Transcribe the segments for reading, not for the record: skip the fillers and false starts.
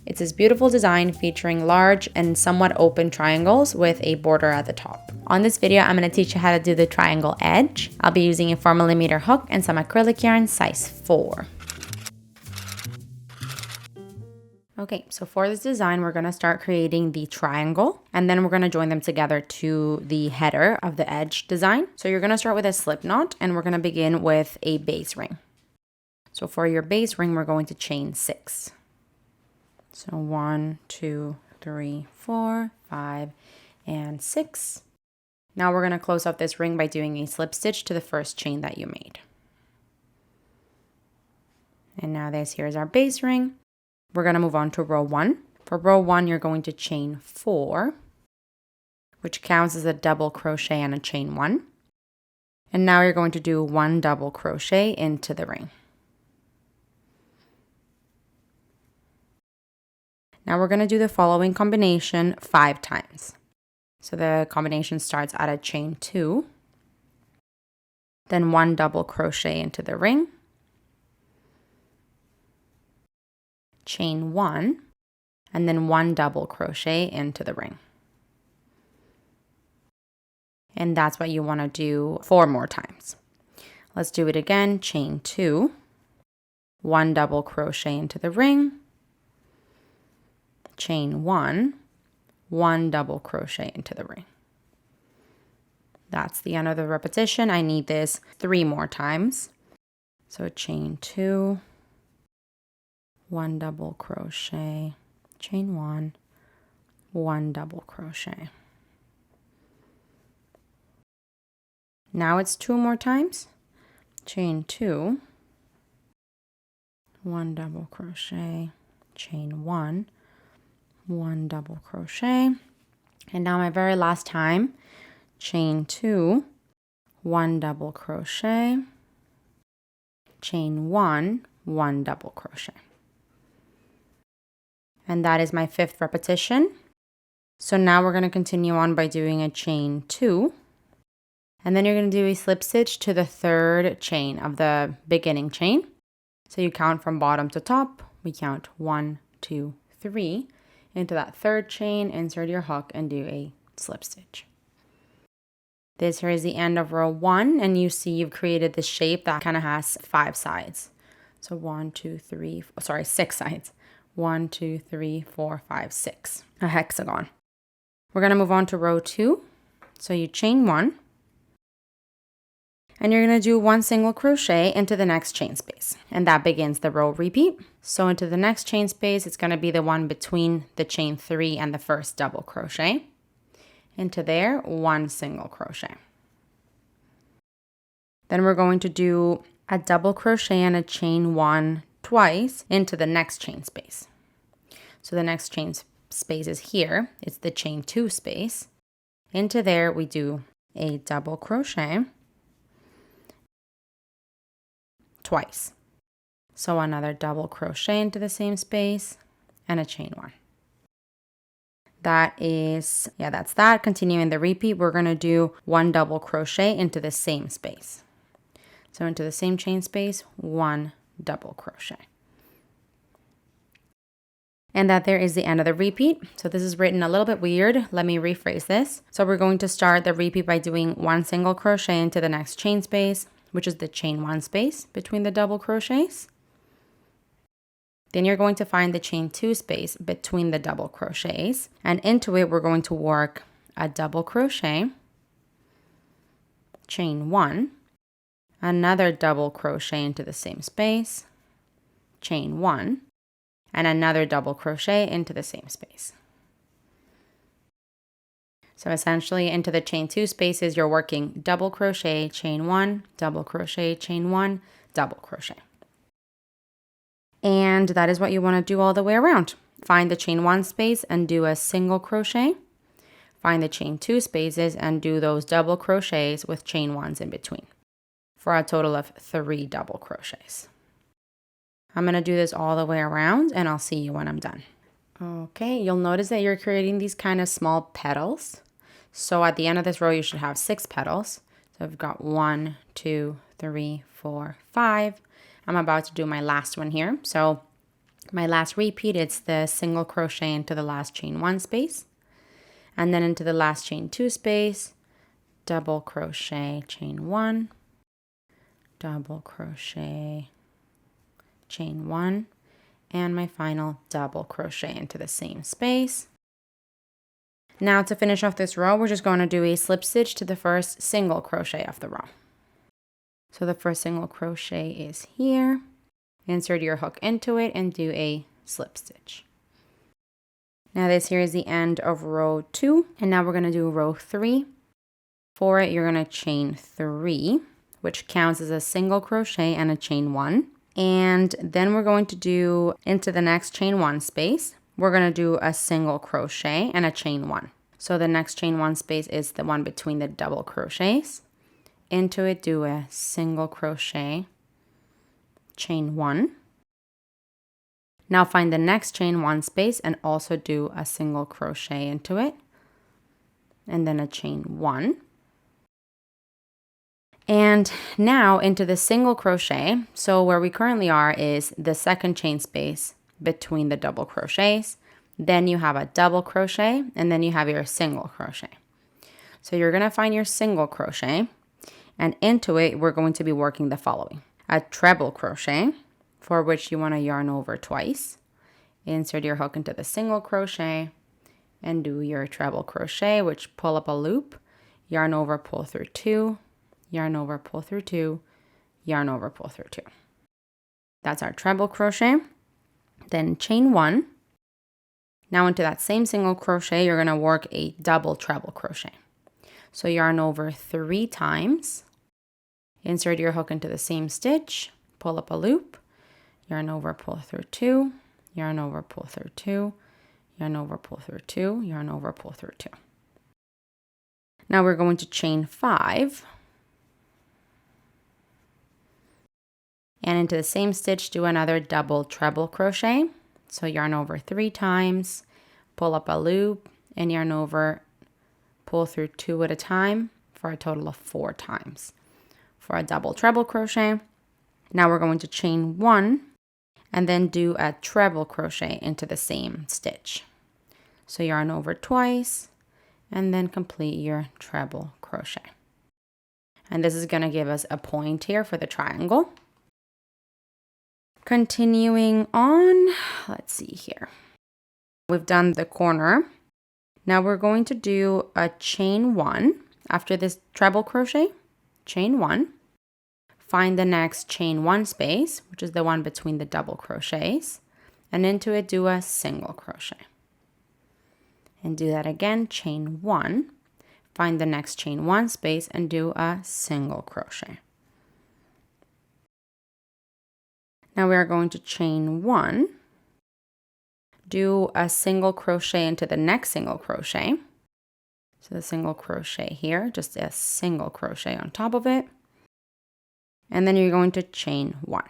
It's this beautiful design featuring large and somewhat open triangles with a border at the top. On this video, I'm going to teach you how to do the triangle edge. I'll be using a 4mm hook and some acrylic yarn size 4. Okay, so for this design, we're going to start creating the triangle, and then we're going to join them together to the header of the edge design. So you're going to start with a slip knot, and we're going to begin with a base ring. So for your base ring, we're going to chain 6. So 1, 2, 3, 4, 5, and 6. Now we're going to close off this ring by doing a slip stitch to the first chain that you made. And now here's our base ring. We're going to move on to row 1. For row 1, you're going to chain 4, which counts as a double crochet and a chain 1. And now you're going to do 1 double crochet into the ring. Now we're going to do the following combination 5 times. So the combination starts at a chain 2, then 1 double crochet into the ring, chain 1, and then 1 double crochet into the ring. And that's what you want to do 4 more times. Let's do it again. Chain 2, 1 double crochet into the ring, chain 1, 1 double crochet into the ring. That's the end of the repetition. I need this 3 more times. So chain 2, 1 double crochet, chain 1, 1 double crochet. Now it's 2 more times. Chain 2, 1 double crochet, chain 1, 1 double crochet, and now my very last time, chain 2, 1 double crochet, chain 1, 1 double crochet. And that is my 5th repetition. So now we're going to continue on by doing a chain 2, and then you're going to do a slip stitch to the 3rd chain of the beginning chain. So you count from bottom to top. We count 1, 2, 3. Into that 3rd chain, insert your hook and do a slip stitch. This here is the end of row 1, and you see you've created this shape that kind of has 5 sides. So 6 sides. 1, 2, 3, 4, 5, 6. A hexagon. We're going to move on to row 2. So you chain 1, and you're going to do 1 single crochet into the next chain space, and that begins the row repeat. So into the next chain space, it's going to be the one between the chain 3 and the first double crochet. Into there, 1 single crochet. Then we're going to do a double crochet and a chain 1 twice into the next chain space. So the next chain space is here. It's the chain 2 space. Into there, we do a double crochet twice. So another double crochet into the same space and a chain 1. That's that. Continuing the repeat, we're going to do 1 double crochet into the same space. So into the same chain space, 1 double crochet. And that there is the end of the repeat. So this is written a little bit weird. Let me rephrase this. So we're going to start the repeat by doing 1 single crochet into the next chain space, which is the chain 1 space between the double crochets. Then you're going to find the chain 2 space between the double crochets, and into it we're going to work a double crochet, chain 1, another double crochet into the same space, chain 1, and another double crochet into the same space. So essentially into the chain 2 spaces, you're working double crochet, chain 1, double crochet, chain 1, double crochet. And that is what you want to do all the way around. Find the chain 1 space and do a single crochet. Find the chain 2 spaces and do those double crochets with chain 1s in between for a total of 3 double crochets. I'm going to do this all the way around, and I'll see you when I'm done. Okay, you'll notice that you're creating these kind of small petals. So at the end of this row, you should have 6 petals. So I've got 1, 2, 3, 4, 5. I'm about to do my last one here. So My last repeat, it's the single crochet into the last chain 1 space, and then into the last chain 2 space, double crochet, chain 1, double crochet, chain 1, and my final double crochet into the same space. Now to finish off this row, we're just going to do a slip stitch to the first single crochet of the row. So the first single crochet is here. Insert your hook into it and do a slip stitch. Now this here is the end of row 2, and now we're going to do row 3. For it, you're going to chain 3, which counts as a single crochet and a chain 1. And then we're going to do into the next chain 1 space, we're going to do a single crochet and a chain 1. So the next chain 1 space is the one between the double crochets. Into it, do a single crochet, chain 1. Now find the next chain 1 space and also do a single crochet into it, and then a chain 1. And now into the single crochet. So where we currently are is the second chain space between the double crochets. Then you have a double crochet, and then you have your single crochet. So you're going to find your single crochet, and into it we're going to be working the following: a treble crochet, for which you want to yarn over twice. Insert your hook into the single crochet and do your treble crochet, which pull up a loop, yarn over, pull through 2, yarn over, pull through 2, yarn over, pull through 2. That's our treble crochet. Then chain 1. Now into that same single crochet, you're going to work a double treble crochet. So yarn over 3 times, insert your hook into the same stitch, pull up a loop, yarn over, pull through 2, yarn over, pull through 2, yarn over, pull through 2, yarn over, pull through 2. Now we're going to chain 5. And into the same stitch, do another double treble crochet. So yarn over 3 times, pull up a loop, and yarn over, pull through 2 at a time for a total of 4 times for a double treble crochet. Now we're going to chain 1 and then do a treble crochet into the same stitch. So yarn over twice and then complete your treble crochet. And this is going to give us a point here for the triangle. Continuing on, let's see here. We've done the corner. Now we're going to do a chain 1 after this treble crochet, chain 1. Find the next chain 1 space, which is the one between the double crochets, and into it do a single crochet. And do that again, chain 1. Find the next chain 1 space and do a single crochet. Now we are going to chain 1, do a single crochet into the next single crochet. So the single crochet here, just a single crochet on top of it. And then you're going to chain 1.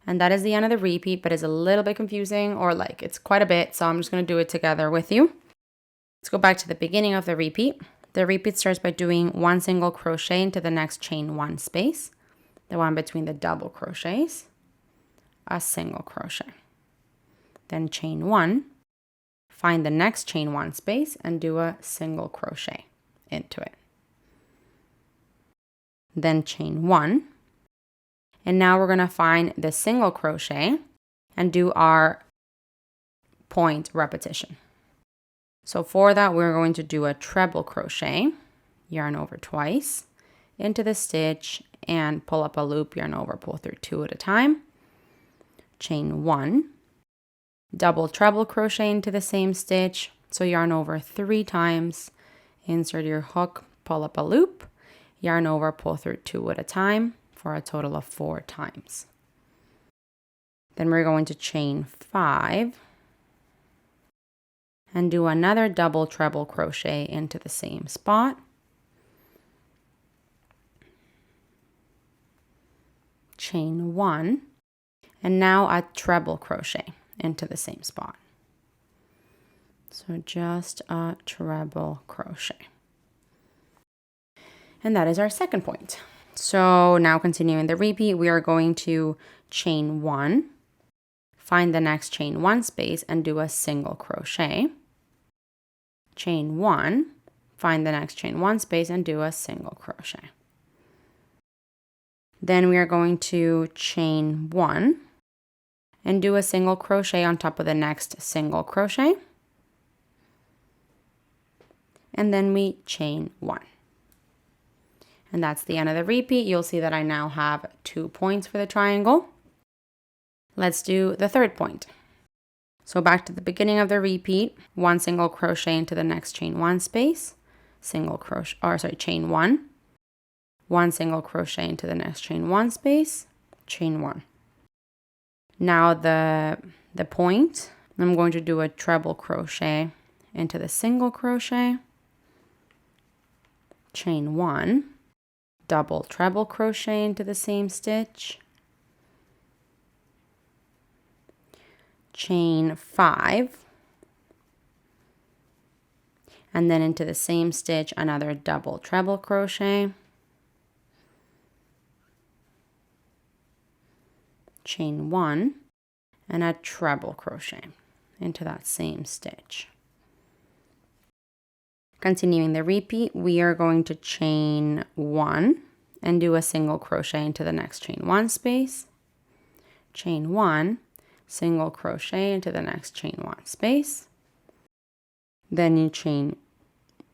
And that is the end of the repeat, but it's a little bit confusing, or like it's quite a bit, so I'm just going to do it together with you. Let's go back to the beginning of the repeat. The repeat starts by doing 1 single crochet into the next chain 1 space, the one between the double crochets, a single crochet. Then chain 1, find the next chain 1 space and do a single crochet into it. Then chain 1, and now we're going to find the single crochet and do our point repetition. So for that, we're going to do a treble crochet, yarn over twice into the stitch and pull up a loop, yarn over, pull through 2 at a time, chain 1, double treble crochet into the same stitch, so yarn over 3 times, insert your hook, pull up a loop, yarn over, pull through 2 at a time for a total of 4 times. Then we're going to chain 5 and do another double treble crochet into the same spot. Chain 1, and now a treble crochet into the same spot. So just a treble crochet. And that is our second point. So now continuing the repeat, we are going to chain 1, find the next chain 1 space and do a single crochet. Chain 1, find the next chain 1 space and do a single crochet. Then we are going to chain 1 and do a single crochet on top of the next single crochet. And then we chain 1. And that's the end of the repeat. You'll see that I now have 2 points for the triangle. Let's do the third point. So back to the beginning of the repeat, 1 single crochet into the next chain 1 space, single crochet, or sorry, chain 1, 1 single crochet into the next chain 1 space, chain 1. Now the point, I'm going to do a treble crochet into the single crochet, chain 1, double treble crochet into the same stitch, chain 5, and then into the same stitch another double treble crochet, chain 1, and a treble crochet into that same stitch. Continuing the repeat, we are going to chain 1 and do a single crochet into the next chain 1 space, chain 1, single crochet into the next chain 1 space, then you chain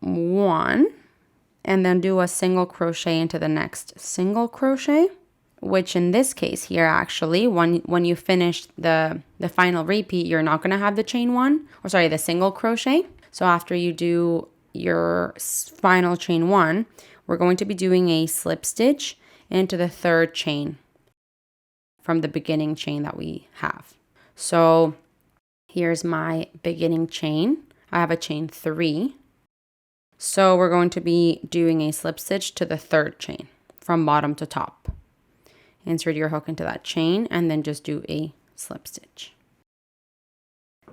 1 and then do a single crochet into the next single crochet, which in this case here actually when you finish the final repeat, you're not going to have the chain 1, or sorry, the single crochet. So after you do your final chain 1, we're going to be doing a slip stitch into the third chain from the beginning chain that we have. So here's my beginning chain. I have a chain 3. So we're going to be doing a slip stitch to the third chain from bottom to top. Insert your hook into that chain and then just do a slip stitch.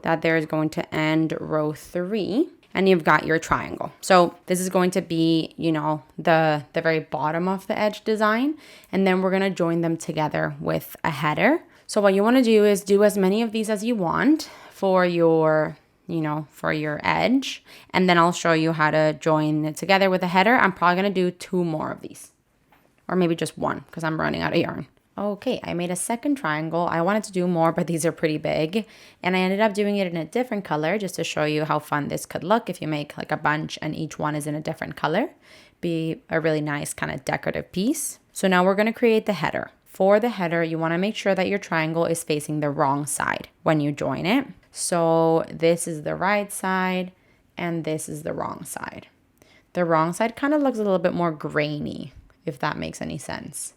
That there is going to end row 3. And you've got your triangle. So this is going to be, you know, the very bottom of the edge design. And then we're going to join them together with a header. So what you want to do is do as many of these as you want for your, you know, for your edge. And then I'll show you how to join it together with a header. I'm probably going to do 2 more of these. Or maybe just 1 because I'm running out of yarn. Okay, I made a second triangle. I wanted to do more, but these are pretty big. And I ended up doing it in a different color just to show you how fun this could look if you make like a bunch and each one is in a different color. Be a really nice kind of decorative piece. So now we're going to create the header. For the header, you want to make sure that your triangle is facing the wrong side when you join it. So this is the right side and this is the wrong side. The wrong side kind of looks a little bit more grainy, if that makes any sense.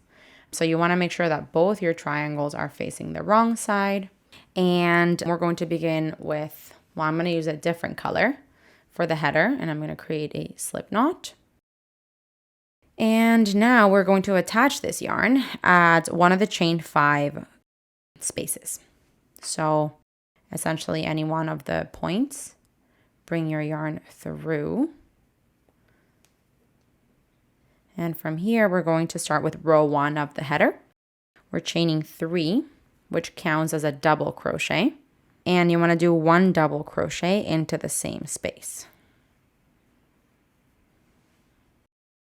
So you want to make sure that both your triangles are facing the wrong side. And we're going to begin with, well, I'm going to use a different color for the header, and I'm going to create a slip knot. And now we're going to attach this yarn at one of the chain 5 spaces. So essentially any one of the points, bring your yarn through. And from here, we're going to start with row 1 of the header. We're chaining 3, which counts as a double crochet. And you want to do 1 double crochet into the same space.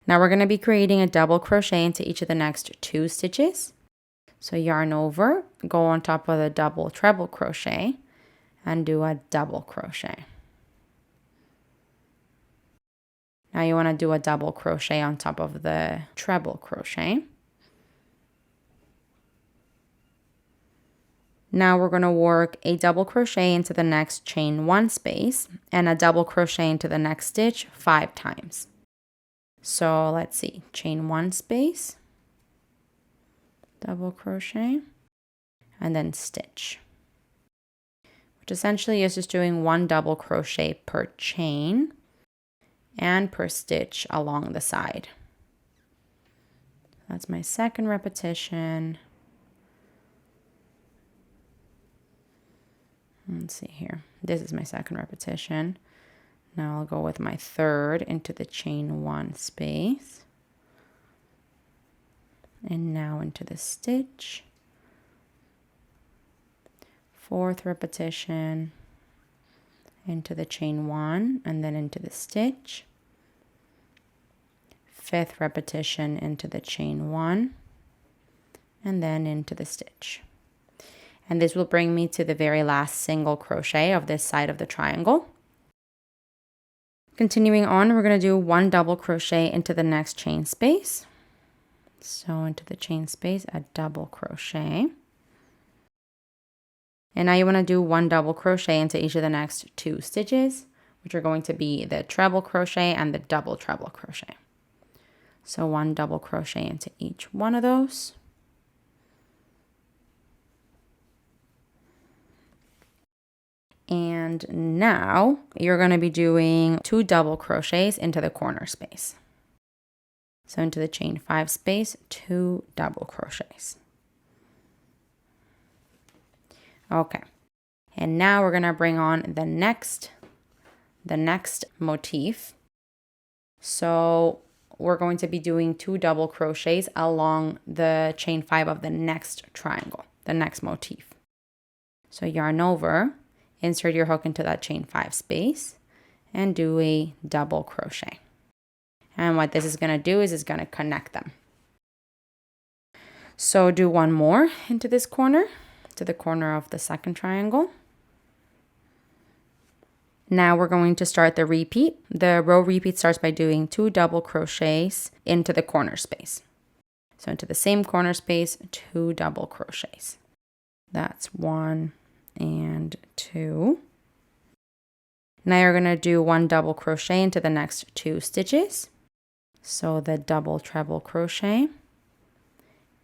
Now we're going to be creating a double crochet into each of the next 2 stitches. So yarn over, go on top of the double treble crochet, and do a double crochet. Now you want to do a double crochet on top of the treble crochet. Now we're going to work a double crochet into the next chain 1 space and a double crochet into the next stitch 5 times. So let's see, chain 1 space, double crochet, and then stitch, which essentially is just doing 1 double crochet per chain and per stitch along the side. That's my second repetition. Let's see here. This is my second repetition. Now I'll go with my third into the chain 1 space. And now into the stitch. 4th repetition into the chain 1 and then into the stitch, 5th repetition into the chain 1 and then into the stitch. And this will bring me to the very last single crochet of this side of the triangle. Continuing on, we're going to do 1 double crochet into the next chain space. So into the chain space, a double crochet. And now you want to do 1 double crochet into each of the next 2 stitches, which are going to be the treble crochet and the double treble crochet. So 1 double crochet into each one of those. And now you're going to be doing 2 double crochets into the corner space. So into the chain 5 space, 2 double crochets. Okay. And now we're going to bring on the next motif. So we're going to be doing 2 double crochets along the chain 5 of the next triangle, the next motif. So yarn over, insert your hook into that chain 5 space and do a double crochet. And what this is going to do is it's going to connect them. So do 1 more into this corner, to the corner of the second triangle. Now we're going to start the repeat. The row repeat starts by doing 2 double crochets into the corner space. So into the same corner space, 2 double crochets. That's 1 and 2. Now you're going to do 1 double crochet into the next 2 stitches. So the double treble crochet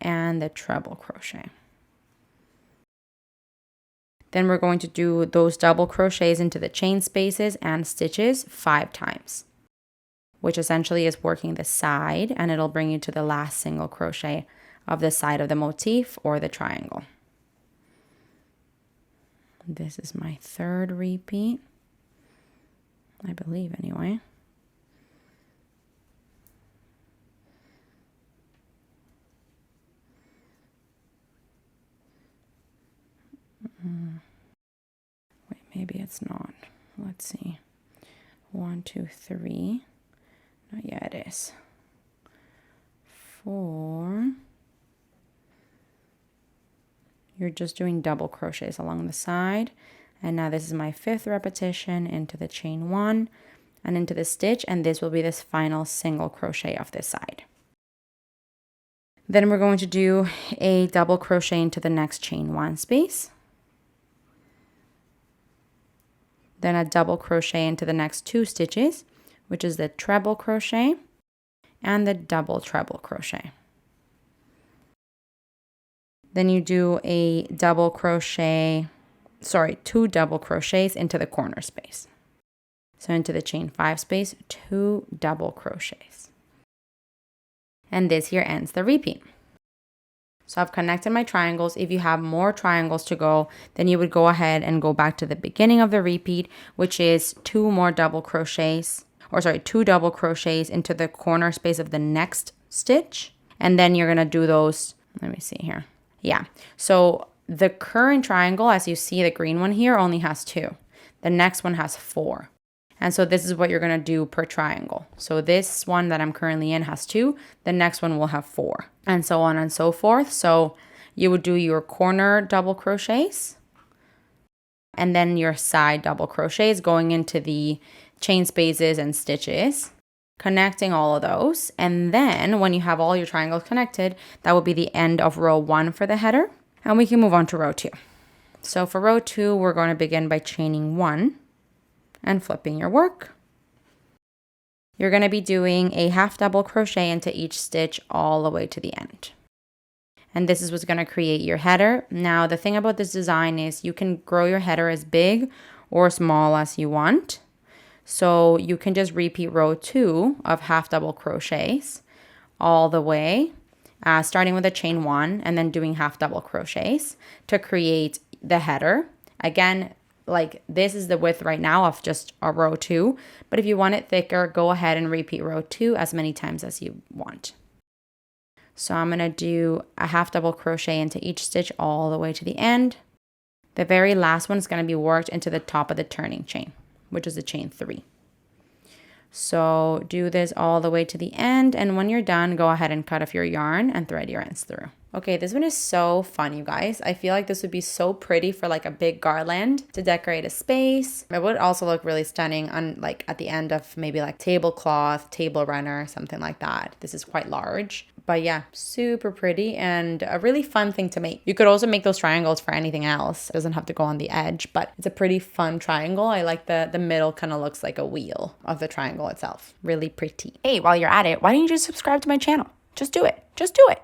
and the treble crochet. Then we're going to do those double crochets into the chain spaces and stitches 5 times, which essentially is working the side, and it'll bring you to the last single crochet of the side of the motif or the triangle. This is my 3rd repeat, I believe anyway. Wait, maybe it's not. Let's see. 1, 2, 3. No, yeah, it is. 4. You're just doing double crochets along the side. And now this is my 5th repetition into the chain 1 and into the stitch, and this will be this final single crochet of this side. Then we're going to do a double crochet into the next chain 1 space. Then a double crochet into the next 2 stitches, which is the treble crochet and the double treble crochet. Then you do a double crochet, 2 double crochets into the corner space. So into the chain 5 space, 2 double crochets. And this here ends the repeat. So I've connected my triangles. If you have more triangles to go, then you would go ahead and go back to the beginning of the repeat, which is 2 double crochets into the corner space of the next stitch. And then you're going to do those, let me see here. Yeah, so the current triangle, as you see, the green one here only has 2. The next one has 4. And so this is what you're going to do per triangle. So this one that I'm currently in has 2. The next one will have 4, and so on and so forth. So you would do your corner double crochets and then your side double crochets going into the chain spaces and stitches, connecting all of those. And then when you have all your triangles connected, that will be the end of row 1 for the header. And we can move on to row 2. So for row 2, we're going to begin by chaining 1 and flipping your work. You're going to be doing a half double crochet into each stitch all the way to the end. And this is what's going to create your header. Now, the thing about this design is you can grow your header as big or small as you want. So you can just repeat row 2 of half double crochets all the way, starting with a chain 1 and then doing half double crochets to create the header. Again, like this is the width right now of just a row 2, but if you want it thicker, go ahead and repeat row 2 as many times as you want. So I'm going to do a half double crochet into each stitch all the way to the end, The very last one is going to be worked into the top of the turning chain, which is the chain 3. So do this all the way to the end, and when you're done, go ahead and cut off your yarn and thread your ends through. Okay, this one is so fun, you guys. I feel like this would be so pretty for like a big garland to decorate a space. It would also look really stunning on like at the end of maybe like tablecloth, table runner, something like that. This is quite large. But yeah, super pretty and a really fun thing to make. You could also make those triangles for anything else. It doesn't have to go on the edge, but it's a pretty fun triangle. I like the middle kind of looks like a wheel of the triangle itself. Really pretty. Hey, while you're at it, why don't you just subscribe to my channel? Just do it. Just do it.